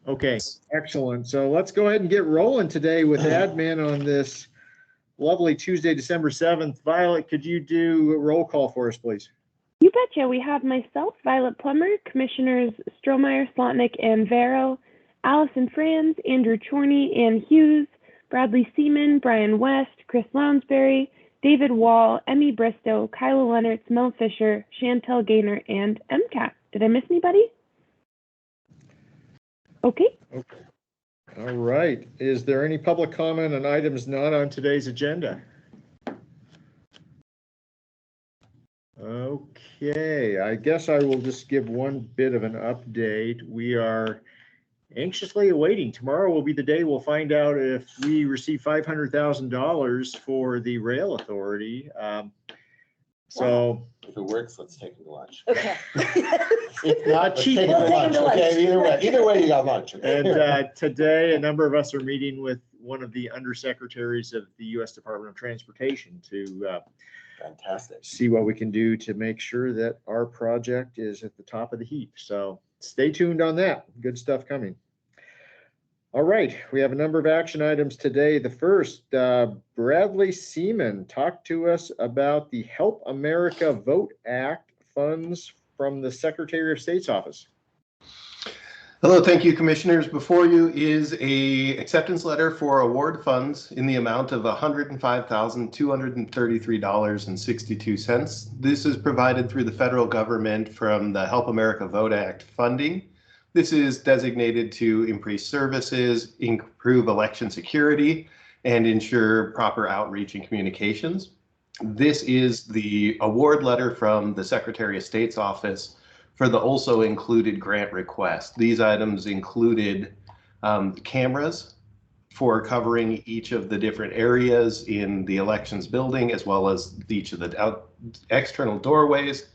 Okay, excellent. So let's go ahead and get rolling today with admin on this lovely Tuesday, December 7th. Violet, could you do a roll call for us, please? You betcha. We have myself, Violet Plummer, Commissioners Strohmeyer, Slotnick, and Vero, Allison Franz, Andrew Chorney, Ann Hughes, Bradley Seaman, Brian West, Chris Lounsbury, David Wall, Emmy Bristow, Kyla Leonard, Mel Fisher, Chantel Gaynor, and MCAP. Did I miss anybody? Okay. All right. Is there any public comment on items not on today's agenda? Okay, I guess I will just give one bit of an update. We are anxiously awaiting. Tomorrow will be the day we'll find out if we receive $500,000 for the rail authority. So if it works, let's take it to lunch. Okay. it's not Let's cheap. take it to lunch. Okay, either way, you got lunch. Okay? And today, a number of us are meeting with one of the undersecretaries of the U.S. Department of Transportation to fantastic. See what we can do to make sure that our project is at the top of the heap. So stay tuned on that. Good stuff coming. All right, we have a number of action items today. The first, Bradley Seaman talked to us about the Help America Vote Act funds from the Secretary of State's office. Hello, thank you, Commissioners. Before you is a acceptance letter for award funds in the amount of $105,233.62. This is provided through the federal government from the Help America Vote Act funding. This is designated to increase services, improve election security, and ensure proper outreach and communications. This is the award letter from the Secretary of State's office for the also included grant request. These items included cameras for covering each of the different areas in the elections building, as well as each of the external doorways.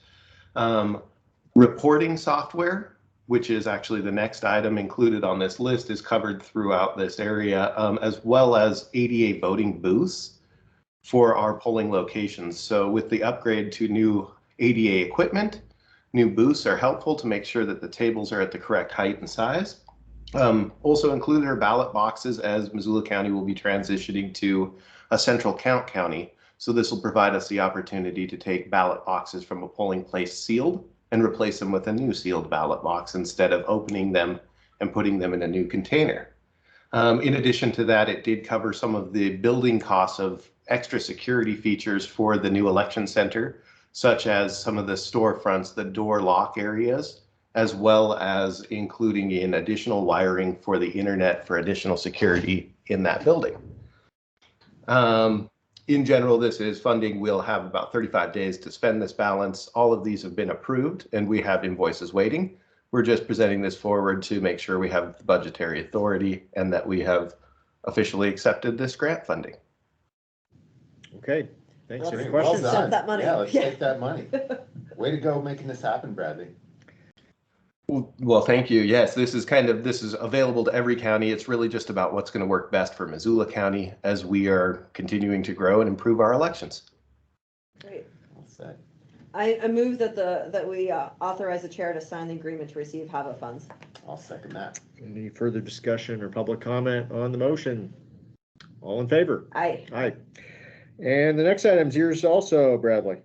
Reporting software, which is actually the next item included on this list, is covered throughout this area, as well as ADA voting booths for our polling locations. So with the upgrade to new ADA equipment, new booths are helpful to make sure that the tables are at the correct height and size. Also included are ballot boxes, as Missoula County will be transitioning to a central count county. So this will provide us the opportunity to take ballot boxes from a polling place sealed and replace them with a new sealed ballot box instead of opening them and putting them in a new container. In addition to that, it did cover some of the building costs of extra security features for the new election center, such as some of the storefronts, the door lock areas, as well as including in additional wiring for the internet for additional security in that building. In general, this is funding. We'll have about 35 days to spend this balance. All of these have been approved and we have invoices waiting. We're just presenting this forward to make sure we have the budgetary authority and that we have officially accepted this grant funding. Okay. Thanks. Any Well questions? done. That money. Yeah, let's take that money. Way to go making this happen, Bradley. Well, thank you. Yes, this is available to every county. It's really just about what's going to work best for Missoula County as we are continuing to grow and improve our elections. Great. Well said. I move that we authorize the chair to sign the agreement to receive HAVA funds. I'll second that. Any further discussion or public comment on the motion? All in favor? Aye. Aye. And the next item is yours also, Bradley.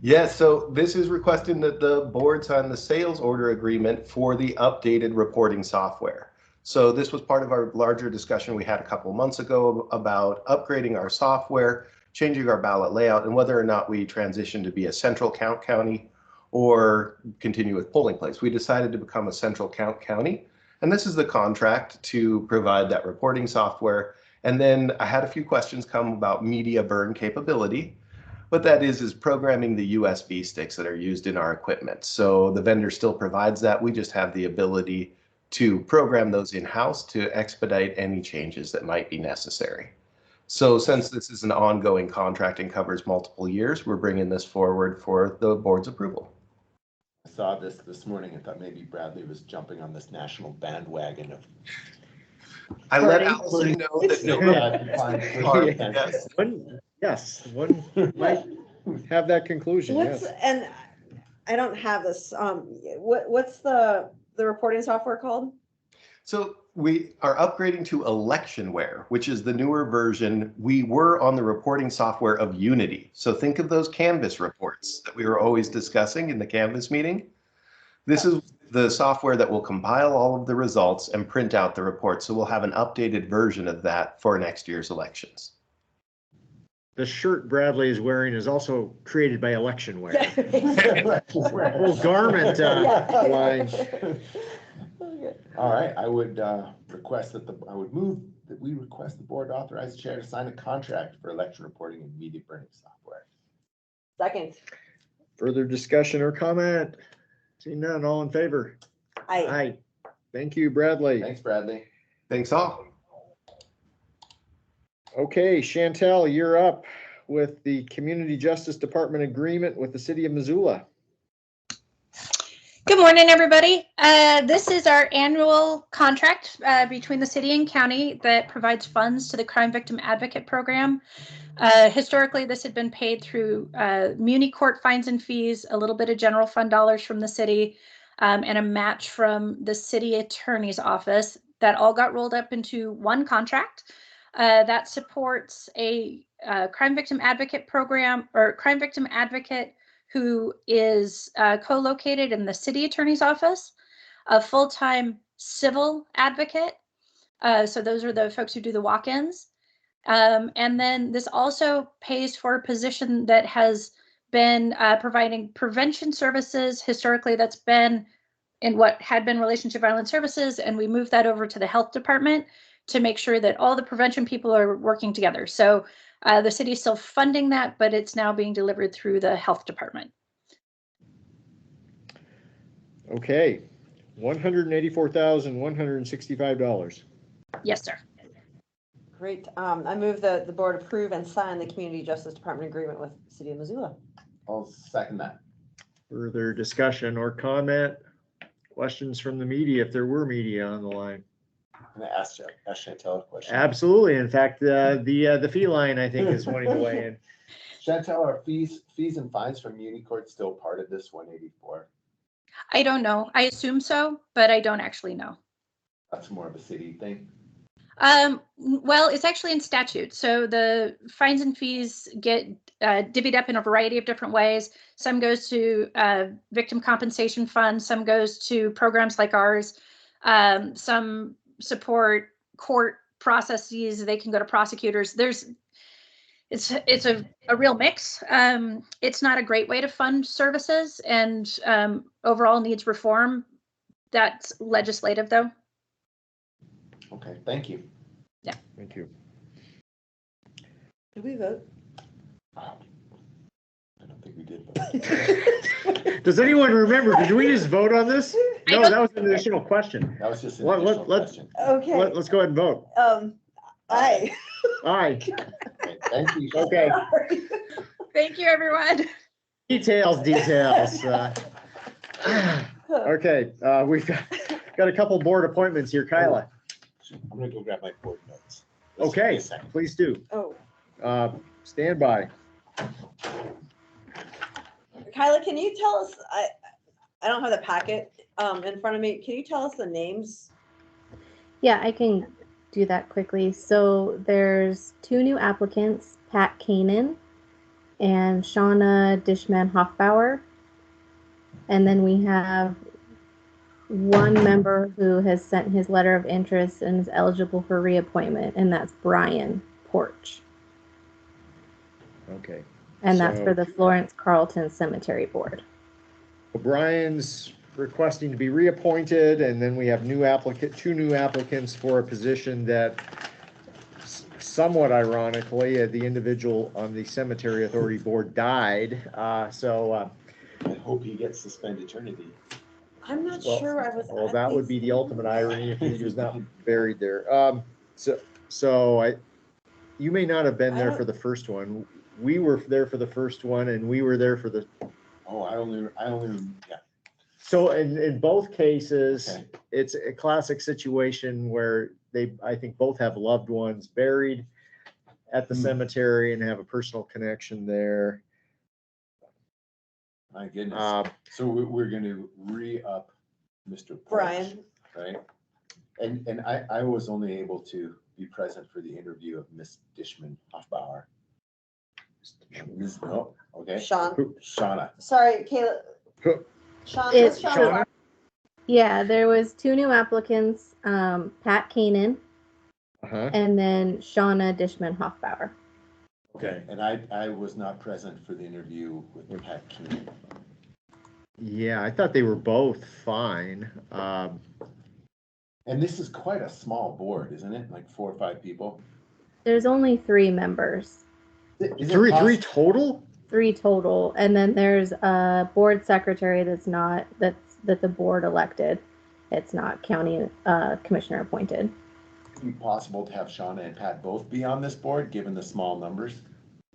Yes, so this is requesting that the board sign the sales order agreement for the updated reporting software. So this was part of our larger discussion we had a couple of months ago about upgrading our software, changing our ballot layout, and whether or not we transition to be a central count county or continue with polling place. We decided to become a central count county, and this is the contract to provide that reporting software. And then I had a few questions come about media burn capability. What that is programming the USB sticks that are used in our equipment. So the vendor still provides that. We just have the ability to program those in-house to expedite any changes that might be necessary. So since this is an ongoing contract and covers multiple years, we're bringing this forward for the board's approval. I saw this morning and thought maybe Bradley was jumping on this national bandwagon of. I let Allison know that One might have that conclusion. Yes. And I don't have this. What's the reporting software called? So we are upgrading to Electionware, which is the newer version. We were on the reporting software of Unity. So think of those Canvas reports that we were always discussing in the Canvas meeting. This is the software that will compile all of the results and print out the report. So we'll have an updated version of that for next year's elections. The shirt Bradley is wearing is also created by Electionware. Whole Yeah. garment line. Okay. All right, I would request that I would move that we request the board authorize the chair to sign a contract for election reporting and media printing software. Second, Further discussion or comment? Seeing none, all in favor? Aye. Thank you, Bradley. Thanks, Bradley. Thanks all. Okay, Chantel, you're up with the Community Justice Department agreement with the city of Missoula. Good morning, everybody. This is our annual contract between the city and county that provides funds to the Crime Victim Advocate Program. Historically, this had been paid through muni court fines and fees, a little bit of general fund dollars from the city, and a match from the city attorney's office. That all got rolled up into one contract that supports a crime victim advocate program or crime victim advocate who is co-located in the city attorney's office, a full-time civil advocate. So those are the folks who do the walk-ins. And then this also pays for a position that has been providing prevention services. Historically, that's been in what had been relationship violence services, and we moved that over to the health department to make sure that all the prevention people are working together. So the city is still funding that, but it's now being delivered through the health department. Okay, $184,165. Yes, sir. great. I move that the board approve and sign the Community Justice Department agreement with City of Missoula. I'll second that. Further discussion or comment? Questions from the media, if there were media on the line? I'm gonna ask Chantel a question. Absolutely. In fact, the feline, I think, is wanting to weigh in. Chantel, are fees and fines from Unicourt still part of this 184? I don't know. I assume so, but I don't actually know. That's more of a city thing. Well, it's actually in statute. So the fines and fees get divvied up in a variety of different ways. Some goes to victim compensation fund, some goes to programs like ours, some support court processes. They can go to prosecutors. It's a real mix. It's not a great way to fund services, and overall needs reform. That's legislative, though. Okay, thank you. Yeah. Thank you. Did we vote? I don't think we did. Does anyone remember, did we just vote on this? No, don't- that was an additional question. That was just an Let- additional let- question. Okay. Let's go ahead and vote. Aye. Aye. Okay, thank you. Okay. Thank you, everyone. Details. Okay, we've got a couple board appointments here. Kyla. I'm gonna go grab my board notes. Just Okay, give me a second. please do. Oh, Stand by. Kyla, can you tell us, I don't have the packet in front of me. Can you tell us the names? Yeah, I can do that quickly. So there's 2 new applicants, Pat Kanan and Shauna Dishman-Hoffbauer. And then we have 1 member who has sent his letter of interest and is eligible for reappointment, and that's Brian Porch. Okay. And that's So- for the Florence Carlton Cemetery Board. Brian's requesting to be reappointed, and then we have 2 new applicants for a position that somewhat ironically, the individual on the Cemetery Authority Board died. I hope he gets suspended eternity. I'm not Well, sure I was. Well, at that would these- be the ultimate irony if he was not buried there. You may not have been I there don't- for the first one. We were there for the first one, and we were there for the, Oh, I only, yeah. so in both cases, Okay. it's a classic situation where I think both have loved ones buried at the Hmm. cemetery and have a personal connection there. My goodness. Uh, So we're gonna re-up Mr. Porch, Brian. right? And I was only able to be present for the interview of Miss Dishman Hoffbauer. No, okay, Sean, Shauna. sorry, Kayla. Who? Sean, It's what's Sean's Shauna? last- Yeah, there was two new applicants, Pat Kanan Uh-huh. and then Shauna Dishman Hoffbauer. Okay, and I was not present for the interview with Pat Keenan. Yeah, I thought they were both fine. And this is quite a small board, isn't it? Like 4 or 5 people? There's only 3 members, Is it Three poss- total? 3 total, and then there's a board secretary that the board elected. It's not county commissioner appointed. Be possible to have Shauna and Pat both be on this board, given the small numbers?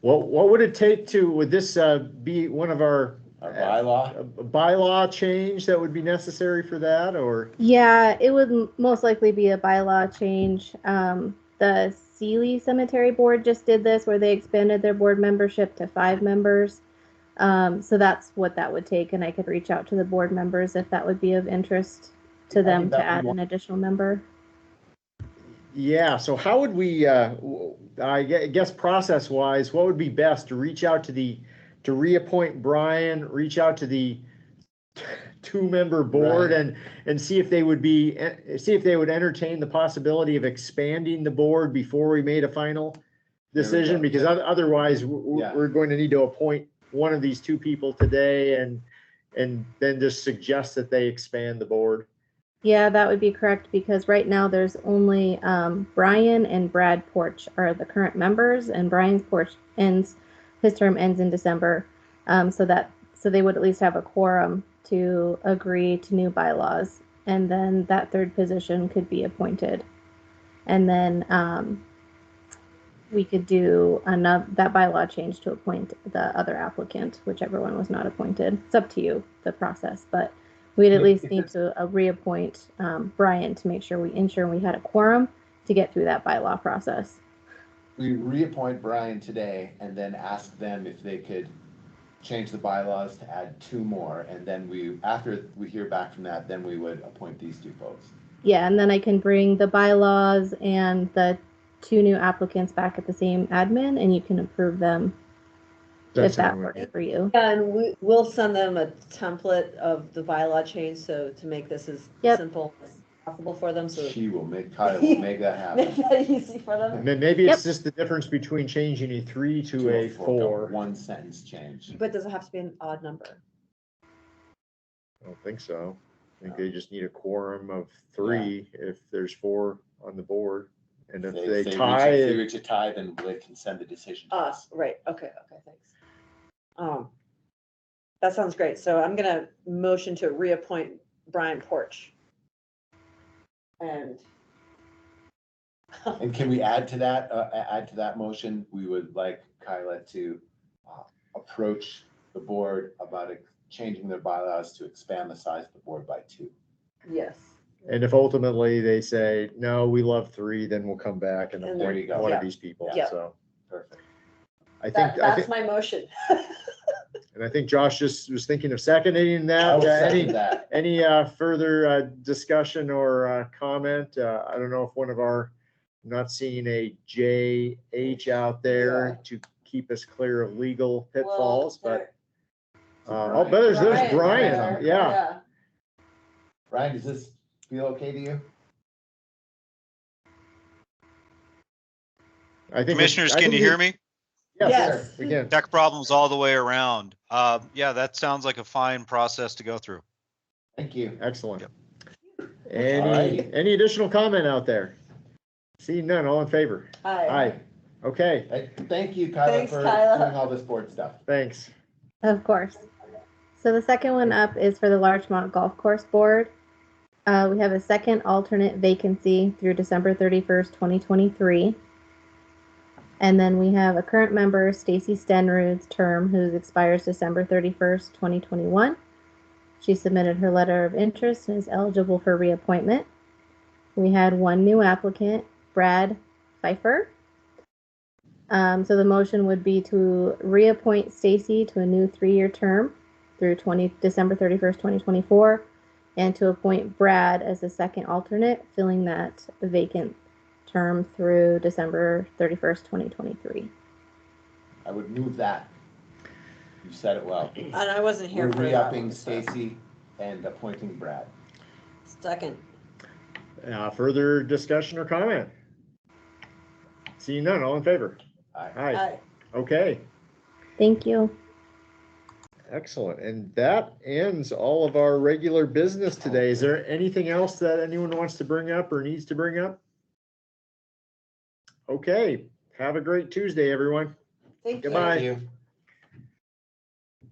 What would it take would this be one of our Our bylaw? a bylaw change that would be necessary for that, or? Yeah, it would most likely be a bylaw change. The Sealy Cemetery Board just did this, where they expanded their board membership to 5 members. So that's what that would take, and I could reach out to the board members if that would be of interest to I them think to that add would an additional member. Yeah, so how would we, I guess process-wise, what would be best to reach out to reappoint Brian, reach out to the 2-member board Right. and see if they would entertain the possibility of expanding the board before we made a final There we decision? go. Because otherwise, Yeah. we're going to need to appoint one of these 2 people today and then just suggest that they expand the board. Yeah, that would be correct, because right now there's only Brian and Brad Porch are the current members, and Brian's his term ends in December. So they would at least have a quorum to agree to new bylaws, and then that 3rd position could be appointed. And then we could do that bylaw change to appoint the other applicant, whichever one was not appointed. It's up to you, the process, but we'd at least need to reappoint Brian to make sure we had a quorum to get through that bylaw process. We reappoint Brian today and then ask them if they could change the bylaws to add 2 more. And then after we hear back from that, then we would appoint these 2 folks. Yeah, and then I can bring the bylaws and the 2 new applicants back at the same admin, and you can approve them if that works for you. Yeah, and we'll send them a template of the bylaw change, so to make this as Yep. simple as possible for them, so Kyle will make that make happen. that easy for them. And then maybe it's Yep. just the difference between changing a 3 to a 4. 1 sentence change. But does it have to be an odd number? I don't think so. I think they just need a quorum of 3 if there's 4 on the board. And if they tie, If they reach a tie, then they can send the decision to us. Right, okay, thanks. That sounds great. So I'm gonna motion to reappoint Brian Porch. And And can we add to that motion? We would like Kyla to approach the board about changing their bylaws to expand the size of the board by 2. yes, and if ultimately they say, no, we love 3, then we'll come back and And there you appoint go. one Yeah. of these people. Yeah. So Perfect. I think, that's my motion. and I think Josh just was thinking of seconding I that. will second that. Any further discussion or comment? I don't know if I'm not seeing a JH out there to keep us clear of legal pitfalls, but oh, but there's Brian. Yeah. Brian, does this feel okay to you? I think Commissioners, can you hear me? Yes, Yes. we can. Tech problems all the way around. Yeah, that sounds like a fine process to go through. Thank you. Excellent. All Any right. additional comment out there? Seeing none, all in favor? Aye. Okay, Thank you, Kyla, Thanks, for Kyla. doing all this board stuff. thanks. Of course. So the second one up is for the Larchmont Golf Course Board. We have a second alternate vacancy through December 31st, 2023. And then we have a current member, Stacy Stenrud's term, who expires December 31st, 2021. She submitted her letter of interest and is eligible for reappointment. We had 1 new applicant, Brad Pfeiffer. So the motion would be to reappoint Stacy to a new 3-year term through December 31st, 2024, and to appoint Brad as the second alternate, filling that vacant term through December 31st, 2023. I would move that. You said it well. And I wasn't here We're for that re-upping one, so. Stacy and appointing Brad. Second. Further discussion or comment? Seeing none, all in favor? Aye. Aye. Aye. Okay, Thank you. excellent. And that ends all of our regular business today. Is there anything else that anyone wants to bring up or needs to bring up? Okay, have a great Tuesday, everyone. Thank you. Goodbye. Thank you.